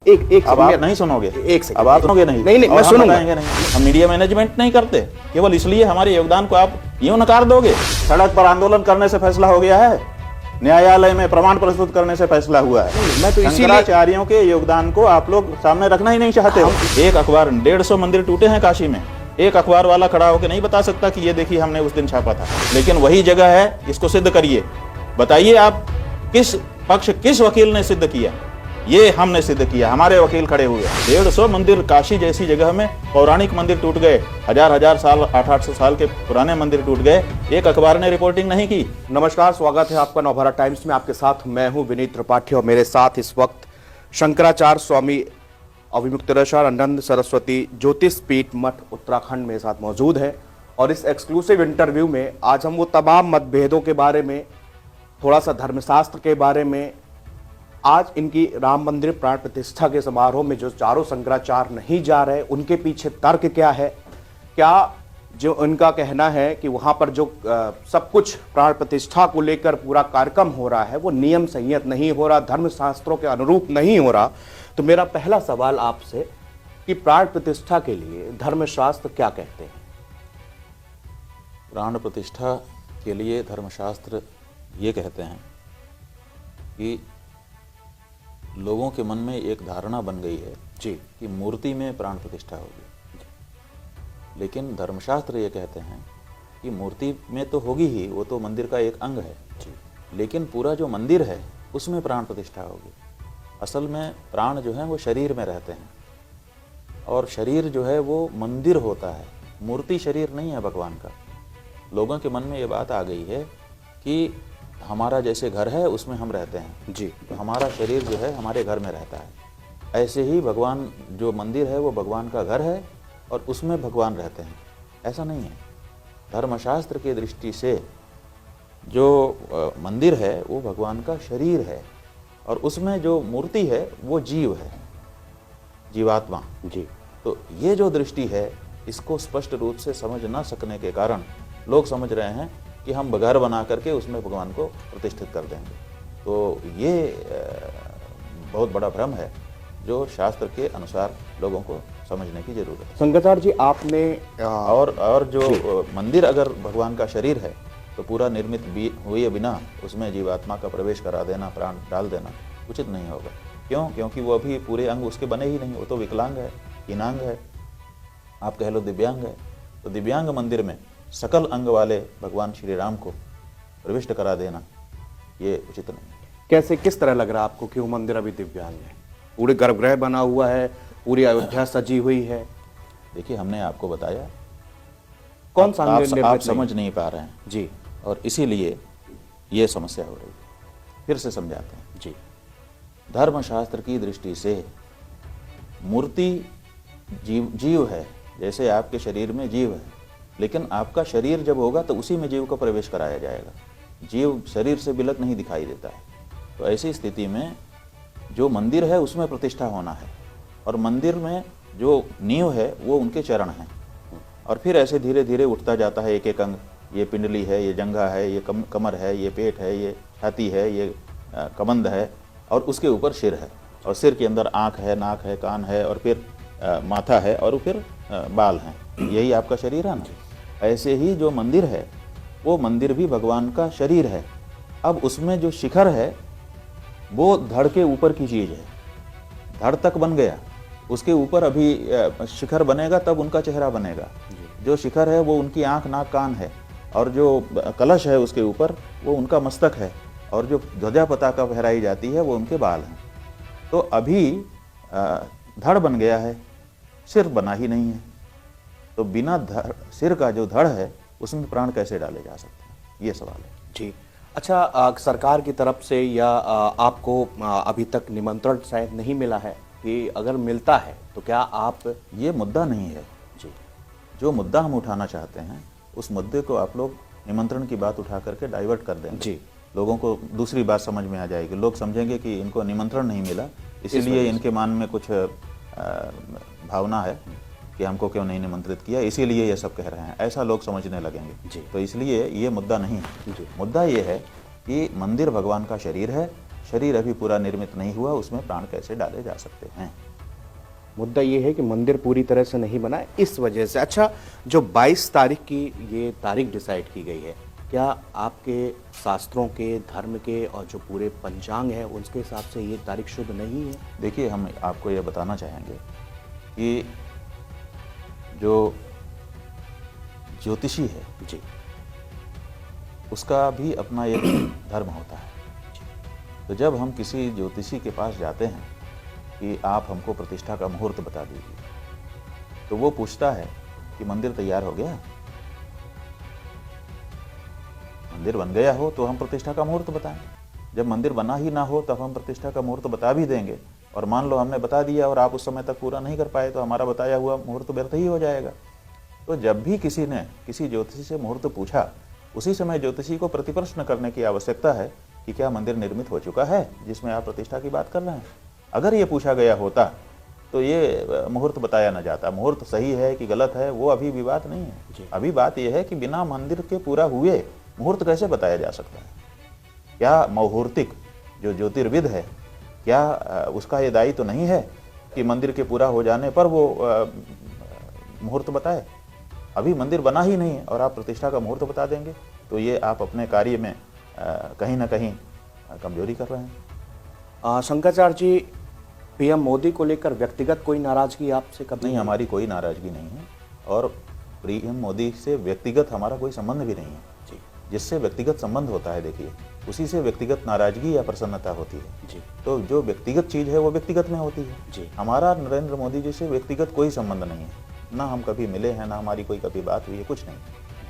एक अब आप नहीं सुनोगे, एक सेकंड, अब आप सुनोगे नहीं, नहीं, और मैं हम सुनूंगा। बताएंगे नहीं। हम मीडिया मैनेजमेंट नहीं करते, केवल इसलिए हमारे योगदान को आप यूं नकार दोगे। सड़क पर आंदोलन करने से फैसला हो गया है, न्यायालय में प्रमाण प्रस्तुत करने से फैसला हुआ है। मैं तो इसीलिए शंकराचार्यों के योगदान को आप लोग सामने रखना ही नहीं चाहते हो। एक अखबार 150 मंदिर टूटे हैं काशी में, एक अखबार वाला खड़ा होकर नहीं बता सकता कि ये देखिए हमने उस दिन छापा था, लेकिन वही जगह है, इसको सिद्ध करिए। बताइए आप किस पक्ष, किस वकील ने सिद्ध किया? ये हमने सिद्ध किया, हमारे वकील खड़े हुए। 150 मंदिर काशी जैसी जगह में पौराणिक मंदिर टूट गए, हजार साल, 800 साल के पुराने मंदिर टूट गए, एक अखबार ने रिपोर्टिंग नहीं की। नमस्कार, स्वागत है आपका नवभारत टाइम्स में। आपके साथ मैं हूं विनीत त्रिपाठी और मेरे साथ इस वक्त शंकराचार्य स्वामी अविमुक्तेश्वरानंद सरस्वती ज्योतिष पीठ मठ उत्तराखंड मेरे साथ मौजूद है। और इस एक्सक्लूसिव इंटरव्यू में आज हम वो तमाम मतभेदों के बारे में, थोड़ा सा धर्मशास्त्र के बारे में, आज इनकी राम मंदिर प्राण प्रतिष्ठा के समारोह में जो चारों शंकराचार्य नहीं जा रहे, उनके पीछे तर्क क्या है, क्या जो उनका कहना है कि वहां पर जो सब कुछ प्राण प्रतिष्ठा को लेकर पूरा कार्यक्रम हो रहा है वो नियम संहित नहीं हो रहा, धर्मशास्त्रों के अनुरूप नहीं हो रहा। तो मेरा पहला सवाल आपसे कि प्राण प्रतिष्ठा के लिए धर्मशास्त्र क्या कहते हैं? प्राण प्रतिष्ठा के लिए धर्मशास्त्र ये कहते हैं कि लोगों के मन में एक धारणा बन गई है जी कि मूर्ति में प्राण प्रतिष्ठा होगी, लेकिन धर्मशास्त्र ये कहते हैं कि मूर्ति में तो होगी ही, वो तो मंदिर का एक अंग है जी, लेकिन पूरा जो मंदिर है उसमें प्राण प्रतिष्ठा होगी। असल में प्राण जो है वो शरीर में रहते हैं, और शरीर जो है वो मंदिर होता है, मूर्ति शरीर नहीं है भगवान का। लोगों के मन में ये बात आ गई है कि हमारा जैसे घर है उसमें हम रहते हैं जी, तो हमारा शरीर जो है हमारे घर में रहता है। ऐसे ही भगवान जो मंदिर है वो भगवान का घर है और उसमें भगवान रहते हैं, ऐसा नहीं है। धर्मशास्त्र की दृष्टि से जो मंदिर है वो भगवान का शरीर है, और उसमें जो मूर्ति है वो जीव है, जीवात्मा जी। तो ये जो दृष्टि है, इसको स्पष्ट रूप से समझ ना सकने के कारण लोग समझ रहे हैं कि हम घर बना करके उसमें भगवान को प्रतिष्ठित कर देंगे। तो ये बहुत बड़ा भ्रम है जो शास्त्र के अनुसार लोगों को समझने की जरूरत है। शंकराचार्य जी, आपने और जो मंदिर अगर भगवान का शरीर है तो पूरा निर्मित हुए बिना उसमें जीवात्मा का प्रवेश करा देना, प्राण डाल देना उचित नहीं होगा। क्यों? क्योंकि वो अभी पूरे अंग उसके बने ही नहीं, वो तो विकलांग है, हीनांग है, आप कह लो दिव्यांग है। तो दिव्यांग मंदिर में सकल अंग वाले भगवान श्री राम को प्रविष्ट करा देना ये उचित नहीं। कैसे, किस तरह लग रहा है आपको कि वो मंदिर अभी दिव्यांग है? पूरे गर्भगृह बना हुआ है, पूरी अयोध्या सजी हुई है। देखिए, हमने आपको बताया, कौन सा आप समझ नहीं पा रहे हैं जी, और इसीलिए ये समस्या हो रही है। फिर से समझाते हैं जी। धर्मशास्त्र की दृष्टि से मूर्ति जीव है, जैसे आपके शरीर में जीव है, लेकिन आपका शरीर जब होगा तो उसी में जीव को प्रवेश कराया जाएगा। जीव शरीर से बिलक नहीं दिखाई देता है। तो ऐसी स्थिति में जो मंदिर है उसमें प्रतिष्ठा होना है, और मंदिर में जो नींव है वो उनके चरण हैं, और फिर ऐसे धीरे धीरे उठता जाता है एक एक अंग। ये पिंडली है, ये जंघा है, ये कमर है, ये पेट है, ये छाती है, ये कमंद है, और उसके ऊपर सिर है, और सिर के अंदर आँख है, नाक है, कान है, और फिर माथा है, और फिर बाल हैं। यही आपका शरीर है ना। ऐसे ही जो मंदिर है वो मंदिर भी भगवान का शरीर है। अब उसमें जो शिखर है वो धड़ के ऊपर की चीज़ है, धड़ तक बन गया, उसके ऊपर अभी शिखर बनेगा तब उनका चेहरा बनेगा। जो शिखर है वो उनकी आँख, नाक, कान है, और जो कलश है उसके ऊपर वो उनका मस्तक है, और जो ध्वजा पताका फहराई जाती है वो उनके बाल हैं। तो अभी धड़ बन गया है, सिर बना ही नहीं है। तो बिना सिर का जो धड़ है उसमें प्राण कैसे डाले जा सकते हैं, ये सवाल है जी। अच्छा, सरकार की तरफ से या आपको अभी तक निमंत्रण शायद नहीं मिला है, कि अगर मिलता है तो क्या आप? ये मुद्दा नहीं है जी। जो मुद्दा हम उठाना चाहते हैं उस मुद्दे को आप लोग निमंत्रण की बात उठा करके डाइवर्ट कर देंगे जी। लोगों को दूसरी बात समझ में आ जाएगी। लोग समझेंगे कि इनको निमंत्रण नहीं मिला, इसीलिए इनके मन में कुछ भावना है कि हमको क्यों नहीं निमंत्रित किया, इसीलिए ये सब कह रहे हैं, ऐसा लोग समझने लगेंगे जी। तो इसलिए ये मुद्दा नहीं है। जी। मुद्दा ये है कि मंदिर भगवान का शरीर है, शरीर अभी पूरा निर्मित नहीं हुआ, उसमें प्राण कैसे डाले जा सकते हैं। मुद्दा ये है कि मंदिर पूरी तरह से नहीं बना है, इस वजह से। अच्छा, जो 22 तारीख की ये तारीख डिसाइड की गई है, क्या आपके शास्त्रों के, धर्म के और जो पूरे पंचांग है उसके हिसाब से ये तारीख शुभ नहीं है? देखिए, हम आपको ये बताना चाहेंगे कि जो ज्योतिषी है जी, उसका भी अपना एक धर्म होता है। तो जब हम किसी ज्योतिषी के पास जाते हैं कि आप हमको प्रतिष्ठा का मुहूर्त बता दीजिए, तो वो पूछता है कि मंदिर तैयार हो गया, मंदिर बन गया हो तो हम प्रतिष्ठा का मुहूर्त बताएं। जब मंदिर बना ही ना हो तब हम प्रतिष्ठा का मुहूर्त बता भी देंगे, और मान लो हमने बता दिया और आप उस समय तक पूरा नहीं कर पाए तो हमारा बताया हुआ मुहूर्त व्यर्थ ही हो जाएगा। तो जब भी किसी ने किसी ज्योतिषी से मुहूर्त पूछा, उसी समय ज्योतिषी को प्रतिप्रश्न करने की आवश्यकता है कि क्या मंदिर निर्मित हो चुका है जिसमें आप प्रतिष्ठा की बात कर रहे हैं। अगर ये पूछा गया होता तो ये मुहूर्त बताया न जाता। मुहूर्त सही है कि गलत है वो अभी विवाद नहीं है। अभी बात यह है कि बिना मंदिर के पूरा हुए मुहूर्त कैसे बताया जा सकता है। क्या मुहूर्तिक जो ज्योतिर्विद है, क्या उसका ये दायित्व तो नहीं है कि मंदिर के पूरा हो जाने पर वो मुहूर्त बताए? अभी मंदिर बना ही नहीं है और आप प्रतिष्ठा का मुहूर्त बता देंगे, तो ये आप अपने कार्य में कहीं ना कहीं कमजोरी कर रहे हैं। शंकराचार्य जी, पीएम मोदी को लेकर व्यक्तिगत कोई नाराजगी आपसे कभी? नहीं, हमारी कोई नाराजगी नहीं है, और पीएम मोदी से व्यक्तिगत हमारा कोई संबंध भी नहीं है जी। जिससे व्यक्तिगत संबंध होता है, देखिए, उसी से व्यक्तिगत नाराजगी या प्रसन्नता होती है जी। तो जो व्यक्तिगत चीज है वो व्यक्तिगत में होती है जी। हमारा नरेंद्र मोदी जी से व्यक्तिगत कोई संबंध नहीं है, ना हम कभी मिले हैं, ना हमारी कोई कभी बात हुई है, कुछ नहीं।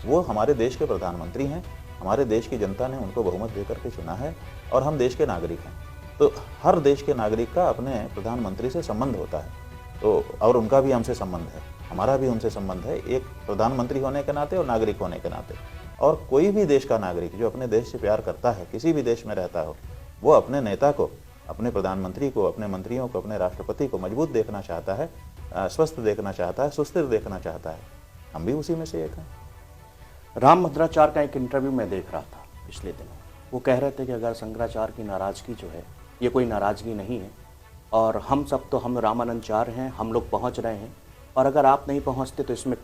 वो हमारे देश के प्रधानमंत्री हैं, हमारे देश की जनता ने उनको बहुमत देकर के चुना है, और हम देश के नागरिक हैं। तो हर देश के नागरिक का अपने प्रधानमंत्री से संबंध होता है, तो और उनका भी हमसे संबंध है, हमारा भी उनसे संबंध है, एक प्रधानमंत्री होने के नाते और नागरिक होने के नाते। और कोई भी देश का नागरिक जो अपने देश से प्यार करता है, किसी भी देश में रहता हो, वो अपने नेता को, अपने प्रधानमंत्री को, अपने मंत्रियों को, अपने राष्ट्रपति को मजबूत देखना चाहता है, स्वस्थ देखना चाहता है, सुस्थिर देखना चाहता है। हम भी उसी में से एक हैं। राम भद्राचार्य का एक इंटरव्यू मैं देख रहा था पिछले दिनों, वो कह रहे थे कि अगर शंकराचार्य की नाराज़गी जो है ये कोई नाराज़गी नहीं है, और हम सब तो हम रामानंदचार्य हैं, हम लोग पहुंच रहे हैं, और अगर आप नहीं पहुंचते तो इसमें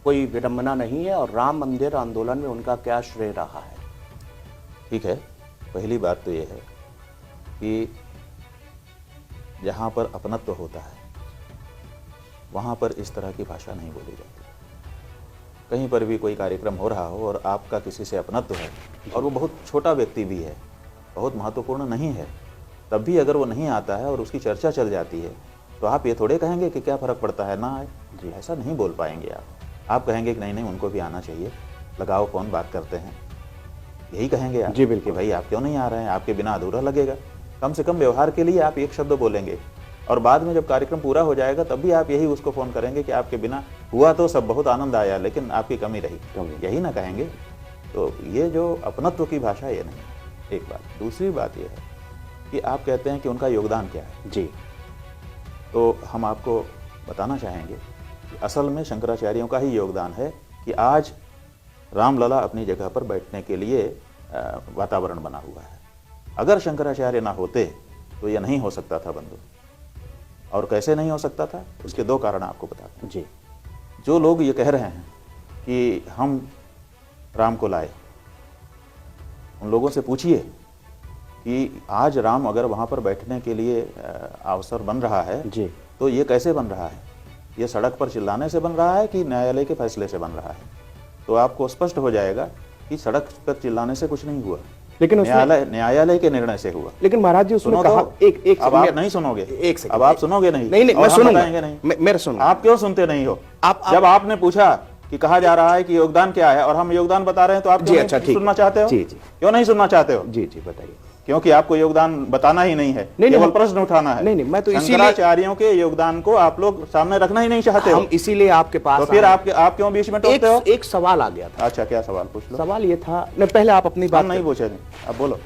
कोई विडंबना नहीं है, और राम मंदिर आंदोलन में उनका क्या श्रेय रहा है? ठीक है, पहली बात तो ये है कि जहाँ पर अपनत्व होता है वहाँ पर इस तरह की भाषा नहीं बोली जाती। कहीं पर भी कोई कार्यक्रम हो रहा हो और आपका किसी से अपनत्व है, और वो बहुत छोटा व्यक्ति भी है, बहुत महत्वपूर्ण नहीं है, तब भी अगर वो नहीं आता है और उसकी चर्चा चल जाती है, तो आप ये थोड़े कहेंगे कि क्या फ़र्क पड़ता है, ना आए जी, ऐसा नहीं बोल पाएंगे आप कहेंगे कि नहीं नहीं उनको भी आना चाहिए, लगाओ फ़ोन, बात करते हैं, यही कहेंगे आप जी बिल्कुल। कि भाई आप क्यों नहीं आ रहे हैं, आपके बिना अधूरा लगेगा। कम से कम व्यवहार के लिए आप एक शब्द बोलेंगे, और बाद में जब कार्यक्रम पूरा हो जाएगा तब भी आप यही उसको फ़ोन करेंगे कि आपके बिना हुआ तो सब बहुत आनंद आया, लेकिन आपकी कमी रही, यही ना कहेंगे। तो ये जो अपनत्व की भाषा ये नहीं, एक बात। दूसरी बात ये है कि आप कहते हैं कि उनका योगदान क्या है जी, तो हम आपको बताना चाहेंगे कि असल में शंकराचार्यों का ही योगदान है कि आज रामलला अपनी जगह पर बैठने के लिए वातावरण बना हुआ है। अगर शंकराचार्य ना होते तो ये नहीं हो सकता था बंधु। और कैसे नहीं हो सकता था, उसके दो कारण आपको बताते हैं जी। जो लोग ये कह रहे हैं कि हम राम को लाए, उन लोगों से पूछिए कि आज राम अगर वहाँ पर बैठने के लिए अवसर बन रहा है जी, तो ये कैसे बन रहा है, ये सड़क पर चिल्लाने से बन रहा है कि न्यायालय के फैसले से बन रहा है। तो आपको स्पष्ट हो जाएगा कि सड़क पर चिल्लाने से कुछ नहीं हुआ, लेकिन न्यायालय के निर्णय से हुआ। लेकिन महाराज जी उसमें सुनो कहा, तो, एक अब आप नहीं सुनोगे, एक सेकंड, अब आप सुनोगे नहीं, नहीं और मैं हम सुनूंगा, बताएंगे नहीं, मेरे सुनूंगा। आप क्यों सुनते नहीं हो? आप जब आपने पूछा कि कहा जा रहा है कि योगदान क्या है और हम योगदान बता रहे हैं, तो आप जी, क्यों अच्छा, नहीं ठीक। सुनना चाहते हो? जी, जी। क्यों नहीं सुनना चाहते हो? जी जी बताइए। क्योंकि आपको योगदान बताना ही नहीं है, नहीं, केवल हम- प्रश्न उठाना है। नहीं, मैं तो इसीलिए- शंकराचार्यों के योगदान को आप लोग सामने रखना ही नहीं चाहते हो, हम इसीलिए आपके पास तो फिर आए। आप क्यों बीच में टोकते हो? एक सवाल आ गया था। अच्छा, क्या सवाल? पूछ लो। सवाल ये था, नहीं पहले आप अपनी बात हम नहीं पूछे, नहीं, अब बोलो।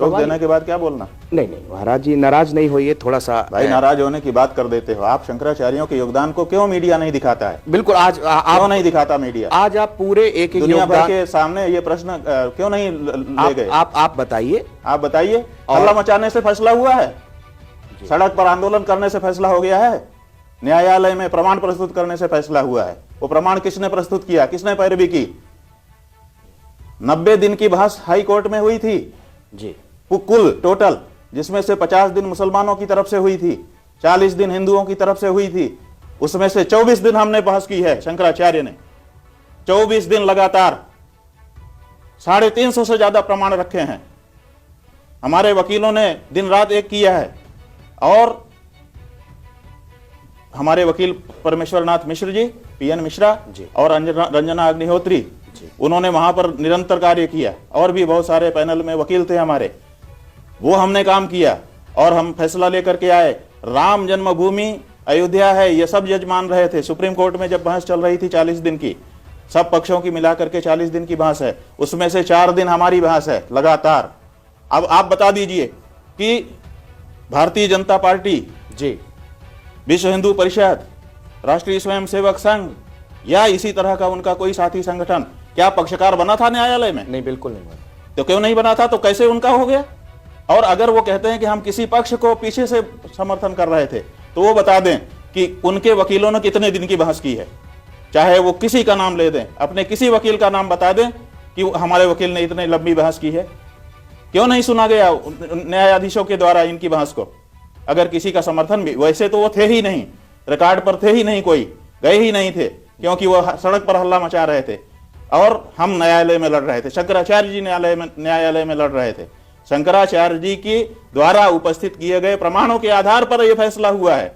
रोक देने के बाद क्या बोलना? नहीं नहीं महाराज जी, नाराज नहीं होइए, थोड़ा सा भाई नाराज होने की बात कर देते हो आप। शंकराचार्यों के योगदान को क्यों मीडिया नहीं दिखाता है? बिल्कुल। आज क्यों आप नहीं दिखाता मीडिया? आज आप पूरे एक दुनिया भर के सामने ये प्रश्न क्यों नहीं ले गए? आप बताइए। आप बताइए। हल्ला मचाने से फैसला हुआ है? सड़क पर आंदोलन करने से फैसला हो गया है? न्यायालय में प्रमाण प्रस्तुत करने से फैसला हुआ है? वो प्रमाण किसने प्रस्तुत किया, किसने पैरवी की? 90 दिन की बहस हाई कोर्ट में हुई थी जी, कुल टोटल, जिसमें से 50 दिन मुसलमानों की तरफ से हुई थी, 40 दिन हिंदुओं की तरफ से हुई थी। उसमें से 24 दिन हमने बहस की है, शंकराचार्य ने 24 दिन लगातार 350 से ज्यादा प्रमाण रखे हैं। हमारे वकीलों ने दिन रात एक किया है। और हमारे वकील परमेश्वर नाथ मिश्र जी, पीएन मिश्रा जी, और रंजना अग्निहोत्री, उन्होंने वहां पर निरंतर कार्य किया। और भी बहुत सारे पैनल में वकील थे हमारे, वो हमने काम किया और हम फैसला लेकर के आए। राम जन्मभूमि अयोध्या है, ये सब जज मान रहे थे। सुप्रीम कोर्ट में जब बहस चल रही थी 40 दिन की, सब पक्षों की मिलाकर के 40 दिन की बहस है, उसमें से 4 दिन हमारी बहस है लगातार। अब आप बता दीजिए कि भारतीय जनता पार्टी जी, विश्व हिंदू परिषद, राष्ट्रीय स्वयंसेवक संघ या इसी तरह का उनका कोई साथी संगठन क्या पक्षकार बना था न्यायालय में? नहीं, बिल्कुल नहीं। तो क्यों नहीं बना था? तो कैसे उनका हो गया? और अगर वो कहते हैं कि हम किसी पक्ष को पीछे से समर्थन कर रहे थे, तो वो बता दें कि उनके वकीलों ने कितने दिन की बहस की है। चाहे वो किसी का नाम ले दें, अपने किसी वकील का नाम बता दें कि हमारे वकील ने इतनी लंबी बहस की है। क्यों नहीं सुना गया न्यायाधीशों के द्वारा इनकी बहस को? अगर किसी का समर्थन भी, वैसे तो वो थे ही नहीं, रिकॉर्ड पर थे ही नहीं, कोई गए ही नहीं थे, क्योंकि वो सड़क पर हल्ला मचा रहे थे और हम न्यायालय में लड़ रहे थे। शंकराचार्य जी न्यायालय में लड़ रहे थे। शंकराचार्य जी की द्वारा उपस्थित किए गए प्रमाणों के आधार पर यह फैसला हुआ है।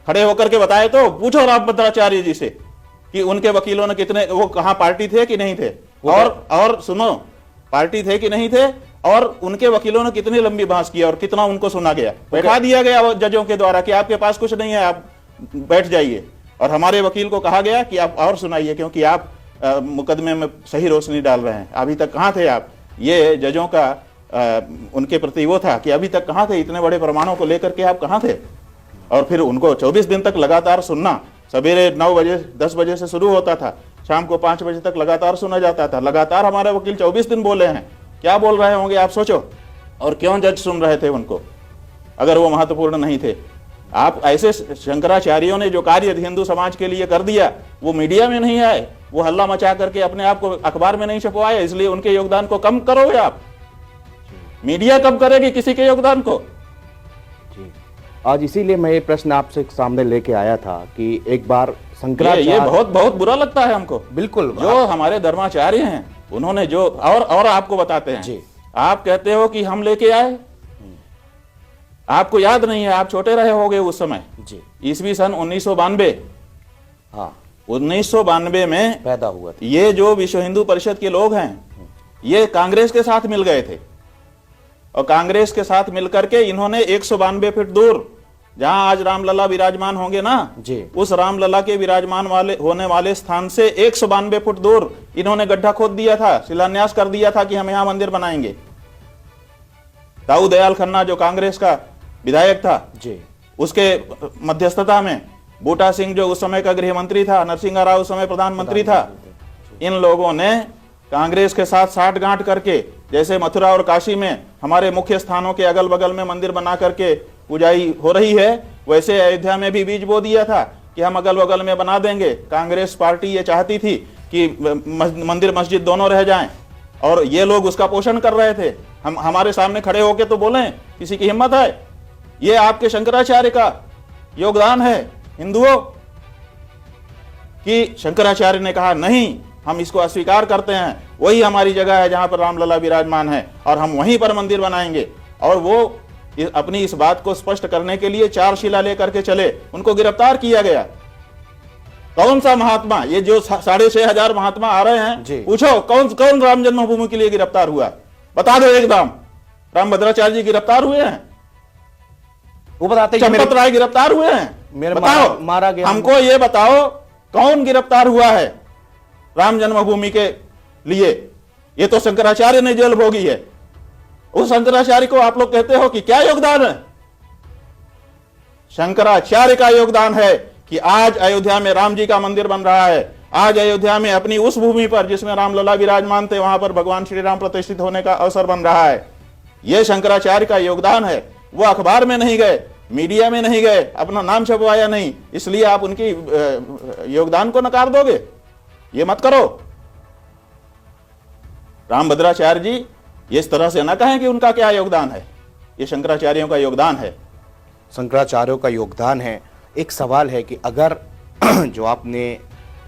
खड़े होकर के बताए तो, पूछो रामभद्राचार्य जी से कि उनके वकीलों ने कितने, वो कहां पार्टी थे कि नहीं थे, और सुनो, पार्टी थे कि नहीं थे, और उनके वकीलों ने कितनी लंबी बहस की और कितना उनको सुना गया। बैठा दिया गया जजों के द्वारा कि आपके पास कुछ नहीं है, आप बैठ जाइए। और हमारे वकील को कहा गया कि आप और सुनाइए, क्योंकि आप मुकदमे में सही रोशनी डाल रहे हैं। अभी तक कहां थे आप? ये जजों का उनके प्रति वो था कि अभी तक कहां थे, इतने बड़े प्रमाणों को लेकर के आप कहां थे? और फिर उनको 24 दिन तक लगातार सुनना। सवेरे 9 बजे 10 बजे से शुरू होता था, शाम को 5 बजे तक लगातार सुना जाता था। लगातार हमारे वकील 24 दिन बोले हैं। क्या बोल रहे होंगे आप सोचो। और क्यों जज सुन रहे थे उनको, अगर वो महत्वपूर्ण नहीं थे? आप ऐसे शंकराचार्यों ने जो कार्य हिंदू समाज के लिए कर दिया, वो मीडिया में नहीं आए, वो हल्ला मचा करके अपने आप को अखबार में नहीं छपवाए, इसलिए उनके योगदान को कम करोगे आप? मीडिया कम करेगी किसी के योगदान को? जी, आज इसीलिए मैं ये प्रश्न आपसे सामने लेके आया था कि एक बार शंकराचार्य, ये बहुत बहुत बुरा लगता है हमको। बिल्कुल, जो हमारे धर्माचार्य हैं, उन्होंने जो, और आपको बताते हैं जी, आप कहते हो कि हम लेके आए, आपको याद नहीं है, आप छोटे रहे होगे उस समय जी, ईस्वी सन 1992, हाँ 1992 में पैदा हुआ था। ये जो विश्व हिंदू परिषद के लोग हैं, ये कांग्रेस के साथ मिल गए थे, और कांग्रेस के साथ मिलकर के इन्होंने 192 फीट दूर, जहां आज रामलला विराजमान होंगे ना जी, उस रामलला के विराजमान होने वाले स्थान से 192 फुट दूर इन्होंने गड्ढा खोद दिया था, शिलान्यास कर दिया था कि हम यहां मंदिर बनाएंगे। दाऊ दयाल खन्ना जो कांग्रेस का विधायक था जी, उसके मध्यस्थता में बूटा सिंह जो उस समय का गृह मंत्री था, नरसिंह राव उस समय प्रधानमंत्री था, इन लोगों ने कांग्रेस के साथ साठगांठ करके, जैसे मथुरा और काशी में हमारे मुख्य स्थानों के अगल बगल में मंदिर बना करके पूजाई हो रही है, वैसे अयोध्या में भी बीज बो दिया था कि हम अगल बगल में बना देंगे। कांग्रेस पार्टी ये चाहती थी कि मंदिर मस्जिद दोनों रह जाएं, और ये लोग उसका पोषण कर रहे थे। हम हमारे सामने खड़े होके तो बोलें, किसी की हिम्मत है? ये आपके शंकराचार्य का योगदान है हिंदुओं कि शंकराचार्य ने कहा नहीं, हम इसको अस्वीकार करते हैं, वही हमारी जगह है जहां पर रामलला विराजमान है और हम वहीं पर मंदिर बनाएंगे। और वो अपनी इस बात को स्पष्ट करने के लिए 4 शिला लेकर के चले, उनको गिरफ्तार किया गया। कौन सा महात्मा, ये जो 6,500 महात्मा आ रहे हैं, पूछो कौन कौन राम जन्मभूमि के लिए गिरफ्तार हुआ? बता दो एकदम। रामभद्राचार्य जी गिरफ्तार हुए हैं, वो बताते चंपत राय गिरफ्तार हुए हैं, बताओ मारा गया। हमको ये बताओ कौन गिरफ्तार हुआ है राम जन्मभूमि के लिए? ये तो शंकराचार्य ने जेल भोगी है। उस शंकराचार्य को आप लोग कहते हो कि क्या योगदान है? शंकराचार्य का योगदान है कि आज अयोध्या में राम जी का मंदिर बन रहा है। आज अयोध्या में अपनी उस भूमि पर जिसमें रामलला विराजमान थे, वहां पर भगवान श्री राम प्रतिष्ठित होने का अवसर बन रहा है। यह शंकराचार्य का योगदान है। वो अखबार में नहीं गए, मीडिया में नहीं गए, अपना नाम छपवाया नहीं, इसलिए आप उनकी योगदान को नकार दोगे? ये मत करो। रामभद्राचार्य जी इस तरह से ना कहें कि उनका क्या योगदान है। ये शंकराचार्यों का योगदान है। शंकराचार्यों का योगदान है। एक सवाल है कि अगर जो आपने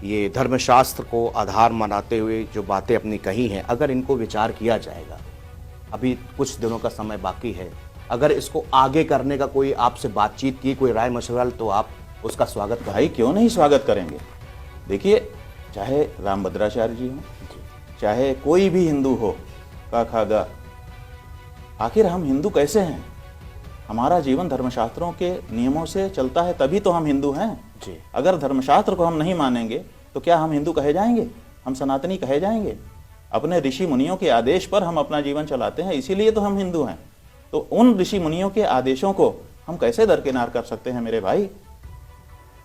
ये धर्मशास्त्र को आधार मानते हुए जो बातें अपनी कही हैं, अगर इनको विचार किया जाएगा, अभी कुछ दिनों का समय बाकी है, अगर इसको आगे करने का कोई आपसे बातचीत की, कोई राय मशवरा, तो आप उसका स्वागत करें? भाई क्यों नहीं स्वागत करेंगे। देखिए, चाहे रामभद्राचार्य जी हो, चाहे कोई भी हिंदू हो, का खागा, आखिर हम हिंदू कैसे हैं? हमारा जीवन धर्मशास्त्रों के नियमों से चलता है, तभी तो हम हिंदू हैं जी। अगर धर्मशास्त्र को हम नहीं मानेंगे तो क्या हम हिंदू कहे जाएंगे? हम सनातनी कहे जाएंगे? अपने ऋषि मुनियों के आदेश पर हम अपना जीवन चलाते हैं, इसीलिए तो हम हिंदू हैं। तो उन ऋषि मुनियों के आदेशों को हम कैसे दरकिनार कर सकते हैं मेरे भाई?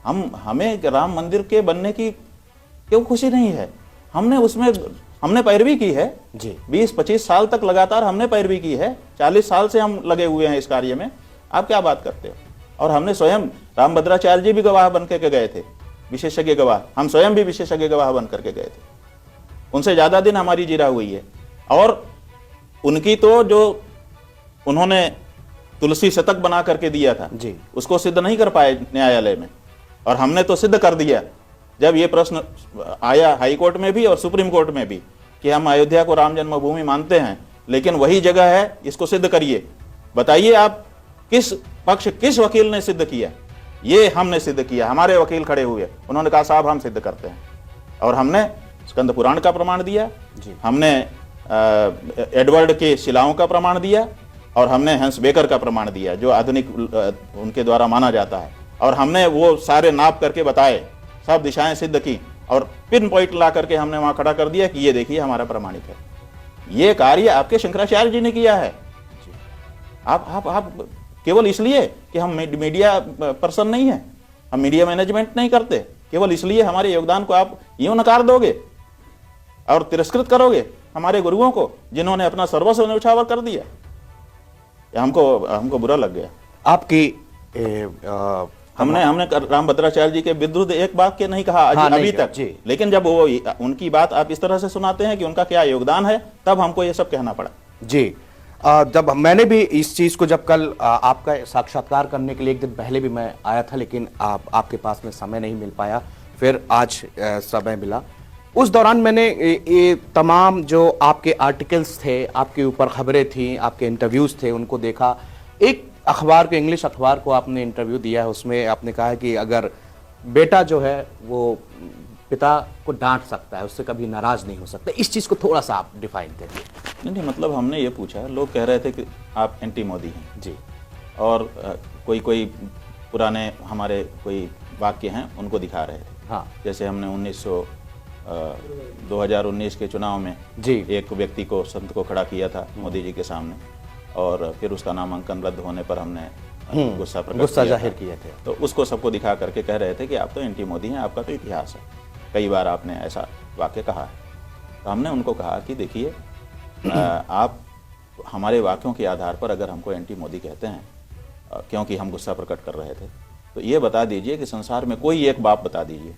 हमें राम मंदिर के बनने की क्यों खुशी नहीं है? हमने पैरवी की है जी। 20-25 साल तक लगातार हमने पैरवी की है। 40 साल से हम लगे हुए हैं इस कार्य में। आप क्या बात करते हो? और हमने स्वयं, रामभद्राचार्य जी भी गवाह बन के गए थे, विशेषज्ञ गवाह। हम स्वयं भी विशेषज्ञ गवाह बन करके गए थे। उनसे ज्यादा दिन हमारी जीरा हुई है। और उनकी तो जो उन्होंने तुलसी शतक बना करके दिया था जी, उसको सिद्ध नहीं कर पाए न्यायालय में, और हमने तो सिद्ध कर दिया। जब ये प्रश्न आया हाई कोर्ट में भी और सुप्रीम कोर्ट में भी कि हम अयोध्या को राम जन्मभूमि मानते हैं, लेकिन वही जगह है, इसको सिद्ध करिए। बताइए आप किस पक्ष, किस वकील ने सिद्ध किया? ये हमने सिद्ध किया। हमारे वकील खड़े हुए, उन्होंने कहा साहब हम सिद्ध करते हैं। और हमने स्कंद पुराण का प्रमाण दिया, हमने एडवर्ड के शिलाओं का प्रमाण दिया, और हमने हंस बेकर का प्रमाण दिया जो आधुनिक उनके द्वारा माना जाता है। और हमने वो सारे नाप करके बताए, सब दिशाएं सिद्ध की, और पिन पॉइंट ला करके हमने वहां खड़ा कर दिया कि ये देखिए हमारा प्रमाणित है। ये कार्य आपके शंकराचार्य जी ने किया है। आप केवल इसलिए कि हम मीडिया पर्सन नहीं है, हम मीडिया मैनेजमेंट नहीं करते, केवल इसलिए हमारे योगदान को आप यूं नकार दोगे और तिरस्कृत करोगे हमारे गुरुओं को, जिन्होंने अपना सर्वस्व न्यौछावर कर दिया। हमको बुरा लग गया। आपकी हमने रामभद्राचार्य जी के विरुद्ध एक वाक्य नहीं कहा अभी तक जी। लेकिन जब वो उनकी बात आप इस तरह से सुनाते हैं कि उनका क्या योगदान है, तब हमको ये सब कहना पड़ा। जी। जब मैंने भी इस चीज को, जब कल आपका साक्षात्कार करने के लिए एक दिन पहले भी मैं आया था, लेकिन आपके पास में समय नहीं मिल पाया, फिर आज समय मिला। उस दौरान मैंने ये तमाम जो आपके आर्टिकल्स थे, आपके ऊपर खबरें थी, आपके इंटरव्यूज थे, उनको देखा। एक अखबार को, इंग्लिश अखबार को आपने इंटरव्यू दिया है, उसमें आपने कहा है कि अगर बेटा जो है वो पिता को डांट सकता है, उससे कभी नाराज नहीं हो सकता। इस चीज को थोड़ा सा आप डिफाइन करिए। नहीं, मतलब हमने ये पूछा, लोग कह रहे थे कि आप एंटी मोदी हैं जी, और कोई पुराने हमारे कोई वाक्य हैं उनको दिखा रहे थे। हाँ, जैसे हमने 2019 के चुनाव में जी, एक व्यक्ति को, संत को खड़ा किया था मोदी जी के सामने, और फिर उसका नामांकन रद्द होने पर हमने गुस्सा जाहिर किए थे। तो उसको सबको दिखा करके कह रहे थे कि आप तो एंटी मोदी हैं, आपका तो इतिहास है, कई बार आपने ऐसा वाक्य कहा है। तो हमने उनको कहा कि देखिए, आप हमारे वाक्यों के आधार पर अगर हमको एंटी मोदी कहते हैं, क्योंकि हम गुस्सा प्रकट कर रहे थे, तो ये बता दीजिए कि संसार में कोई एक बाप बता दीजिए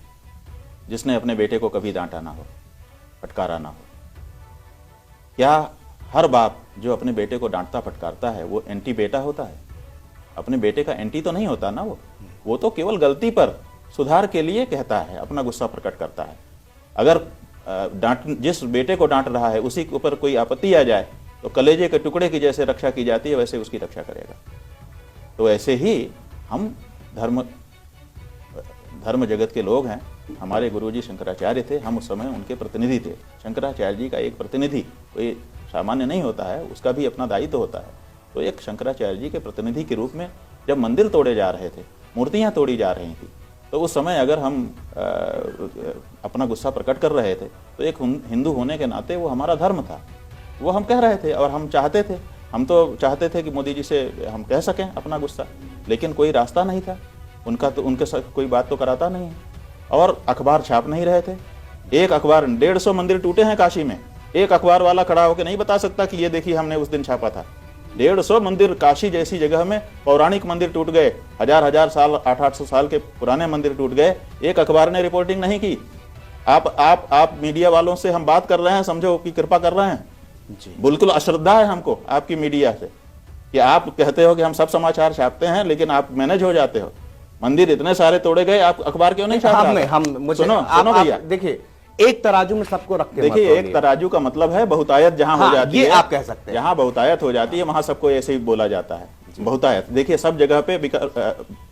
जिसने अपने बेटे को कभी डांटा ना हो, फटकारा ना हो। क्या हर बाप जो अपने बेटे को डांटता फटकारता है वो एंटी बेटा होता है? अपने बेटे का एंटी तो नहीं होता ना वो तो केवल गलती पर सुधार के लिए कहता है, अपना गुस्सा प्रकट करता है। अगर जिस बेटे को डांट रहा है उसी के ऊपर कोई आपत्ति आ जाए तो कलेजे के टुकड़े की जैसे रक्षा की जाती है, वैसे उसकी रक्षा करेगा। तो ऐसे ही हम धर्म जगत के लोग हैं। हमारे गुरुजी शंकराचार्य थे, हम उस समय उनके प्रतिनिधि थे। शंकराचार्य जी का एक प्रतिनिधि कोई सामान्य नहीं होता है, उसका भी अपना दायित्व होता है। तो एक शंकराचार्य जी के प्रतिनिधि के रूप में जब मंदिर तोड़े जा रहे थे, मूर्तियां तोड़ी जा रही थी, तो उस समय अगर हम अपना गुस्सा प्रकट कर रहे थे तो एक हिंदू होने के नाते वो हमारा धर्म था, वो हम कह रहे थे और हम चाहते थे। हम तो चाहते थे कि मोदी जी से हम कह सकें अपना गुस्सा, लेकिन कोई रास्ता नहीं था उनका, तो उनके साथ कोई बात तो कराता नहीं है। और अखबार छाप नहीं रहे थे। एक अखबार, 150 मंदिर टूटे हैं काशी में, एक अखबार वाला खड़ा होकर नहीं बता सकता कि ये देखिए हमने उस दिन छापा था। 150 मंदिर, काशी जैसी जगह में पौराणिक मंदिर टूट गए, हजार साल, 800 साल के पुराने मंदिर टूट गए, एक अखबार ने रिपोर्टिंग नहीं की। आप मीडिया वालों से हम बात कर रहे हैं, समझो कि कृपा कर रहे हैं जी। बिल्कुल अश्रद्धा है हमको आपकी मीडिया से कि आप कहते हो कि हम सब समाचार छापते हैं, लेकिन आप मैनेज हो जाते हो। मंदिर इतने सारे तोड़े गए, आप अखबार क्यों नहीं छाप रहे? सुनो भैया, देखिए एक तराजू में सबको रख के देखिए, एक तराजू का मतलब है बहुतायत जहां हो जाती है, आप कह सकते हैं, जहां बहुतायत हो जाती है वहां सबको ऐसे ही बोला जाता है बहुतायत। देखिए, सब जगह पे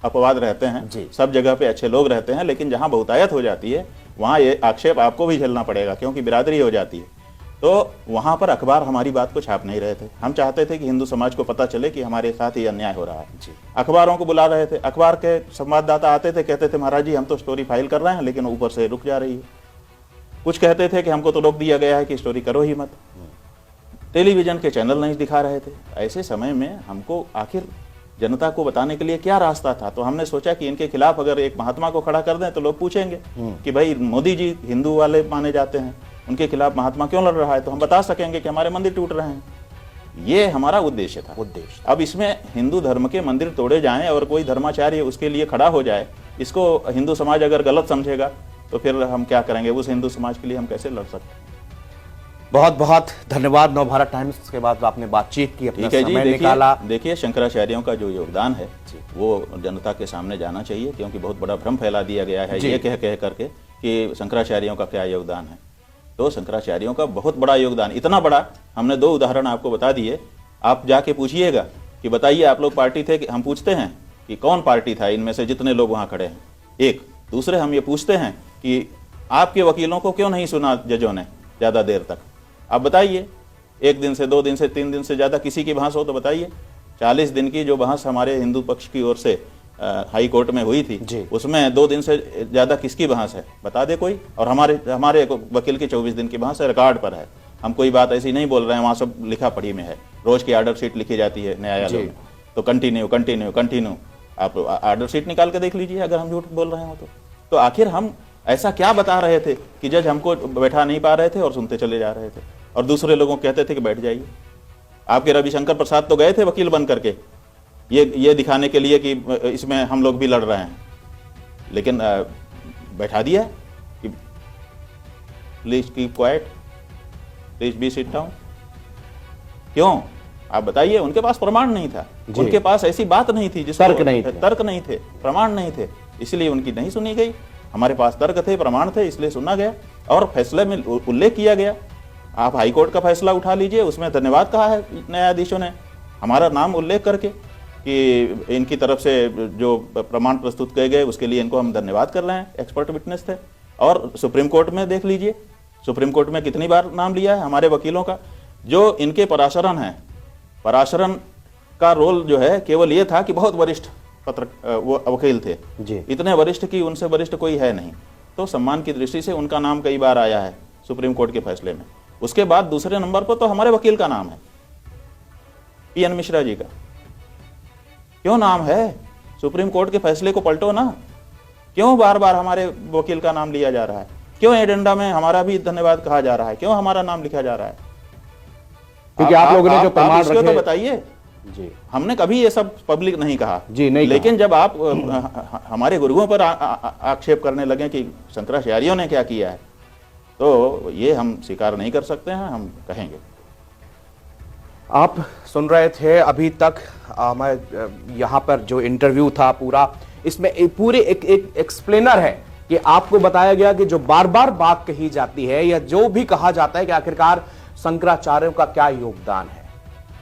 अपवाद रहते हैं, सब जगह पे अच्छे लोग रहते हैं, लेकिन जहां बहुतायत हो जाती है वहां ये आक्षेप आपको भी झेलना पड़ेगा, क्योंकि बिरादरी हो जाती है। तो वहां पर अखबार हमारी बात को छाप नहीं रहे थे। हम चाहते थे कि हिंदू समाज को पता चले कि हमारे साथ ये अन्याय हो रहा है। अखबारों को बुला रहे थे, अखबार के संवाददाता आते थे, कहते थे महाराज जी हम तो स्टोरी फाइल कर रहे हैं, लेकिन ऊपर से रुक जा रही है। कुछ कहते थे कि हमको तो रोक दिया गया है कि स्टोरी करो ही मत। टेलीविजन के चैनल नहीं दिखा रहे थे। ऐसे समय में हमको आखिर जनता को बताने के लिए क्या रास्ता था? तो हमने सोचा कि इनके खिलाफ अगर एक महात्मा को खड़ा कर दें तो लोग पूछेंगे कि भाई मोदी जी हिंदू वाले माने जाते हैं, उनके खिलाफ महात्मा क्यों लड़ रहा है? तो हम बता सकेंगे कि हमारे मंदिर टूट रहे हैं। ये हमारा उद्देश्य था। अब इसमें हिंदू धर्म के मंदिर तोड़े जाएं और कोई धर्माचार्य उसके लिए खड़ा हो जाए, इसको हिंदू समाज अगर गलत समझेगा तो फिर हम क्या करेंगे? उस हिंदू समाज के लिए हम कैसे लड़ सकते हैं? बहुत बहुत धन्यवाद। नवभारत टाइम्स के बाद आपने बातचीत की, अपना समय निकाला। देखिए, शंकराचार्यों का जो योगदान है वो जनता के सामने जाना चाहिए, क्योंकि बहुत बड़ा भ्रम फैला दिया गया है ये कह करके कि शंकराचार्यों का क्या योगदान है। तो शंकराचार्यों का बहुत बड़ा योगदान, इतना बड़ा, हमने 2 उदाहरण आपको बता दिए। आप जाके पूछिएगा कि बताइए आप लोग पार्टी थे कि हम पूछते हैं कि कौन पार्टी था इनमें से जितने लोग वहां खड़े हैं, एक। दूसरे, हम ये पूछते हैं कि आपके वकीलों को क्यों नहीं सुना जजों ने ज्यादा देर तक? आप बताइए, 1 दिन से 2 दिन से 3 दिन से ज्यादा किसी की बहस हो तो बताइए। 40 दिन की जो बहस हमारे हिंदू पक्ष की ओर से हाई कोर्ट में हुई थी, उसमें 2 दिन से ज्यादा किसकी बहस है? बता दे कोई। और हमारे वकील की 24 दिन की बहस है, रिकॉर्ड पर है। हम कोई बात ऐसी नहीं बोल रहे हैं, वहां सब लिखा पढ़ी में है। रोज की ऑर्डर शीट लिखी जाती है न्यायालय में, तो कंटिन्यू आप ऑर्डर शीट निकाल के देख लीजिए अगर हम झूठ बोल रहे हो तो आखिर हम ऐसा क्या बता रहे थे कि जज हमको बैठा नहीं पा रहे थे और सुनते चले जा रहे थे, और दूसरे लोगों को कहते थे कि बैठ जाइए। आपके रविशंकर प्रसाद तो गए थे वकील बन करके ये दिखाने के लिए कि इसमें हम लोग भी लड़ रहे हैं, लेकिन बैठा दिया कि please keep quiet, please be sit down. क्यों? आप बताइए। उनके पास प्रमाण नहीं था, उनके पास ऐसी बात नहीं थी, तर्क नहीं थे, प्रमाण नहीं थे, इसलिए उनकी नहीं सुनी गई। हमारे पास तर्क थे, प्रमाण थे, इसलिए सुना गया और फैसले में उल्लेख किया गया। आप हाईकोर्ट का फैसला उठा लीजिए, उसमें धन्यवाद कहा है न्यायाधीशों ने, हमारा नाम उल्लेख करके कि इनकी तरफ से जो प्रमाण प्रस्तुत किए गए उसके लिए इनको हम धन्यवाद कर रहे हैं, एक्सपर्ट विटनेस थे। और सुप्रीम कोर्ट में देख लीजिए, सुप्रीम कोर्ट में कितनी बार नाम लिया है हमारे वकीलों का। जो इनके पराशरण हैं, पराशरण का रोल जो है केवल ये था कि बहुत वरिष्ठ वो वकील थे, इतने वरिष्ठ कि उनसे वरिष्ठ कोई है नहीं, तो सम्मान की दृष्टि से उनका नाम कई बार आया है सुप्रीम कोर्ट के फैसले में। उसके बाद दूसरे नंबर पर तो हमारे वकील का नाम है, पीएन मिश्रा जी का। क्यों नाम है? सुप्रीम कोर्ट के फैसले को पलटो ना। क्यों बार बार हमारे वकील का नाम लिया जा रहा है? क्यों एजेंडा में हमारा भी धन्यवाद कहा जा रहा है? क्यों हमारा नाम लिखा जा रहा है? क्योंकि आप लोगों ने जो प्रमाण रखे, तो बताइए जी। हमने कभी ये सब पब्लिक नहीं कहा जी, नहीं लेकिन जब आप हमारे गुरुओं पर आक्षेप करने लगे कि शंकराचार्यों ने क्या किया है, तो ये हम स्वीकार नहीं कर सकते हैं, हम कहेंगे। आप सुन रहे थे अभी तक मैं यहाँ पर जो इंटरव्यू था पूरा, इसमें पूरे एक एक्सप्लेनर है कि आपको बताया गया कि जो बार बार बात कही जाती है या जो भी कहा जाता है कि आखिरकार शंकराचार्यों का क्या योगदान है।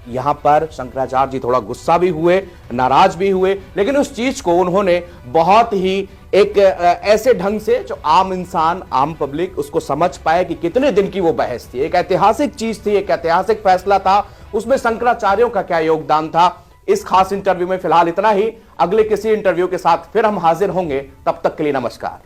यहां पर शंकराचार्य जी थोड़ा गुस्सा भी हुए, नाराज भी हुए, लेकिन उस चीज को उन्होंने बहुत ही एक ऐसे ढंग से जो आम इंसान, आम पब्लिक उसको समझ पाए कि कितने दिन की वो बहस थी, एक ऐतिहासिक चीज थी, एक ऐतिहासिक फैसला था, उसमें शंकराचार्यों का क्या योगदान था। इस खास इंटरव्यू में फिलहाल इतना ही। अगले किसी इंटरव्यू के साथ फिर हम हाजिर होंगे, तब तक के लिए नमस्कार।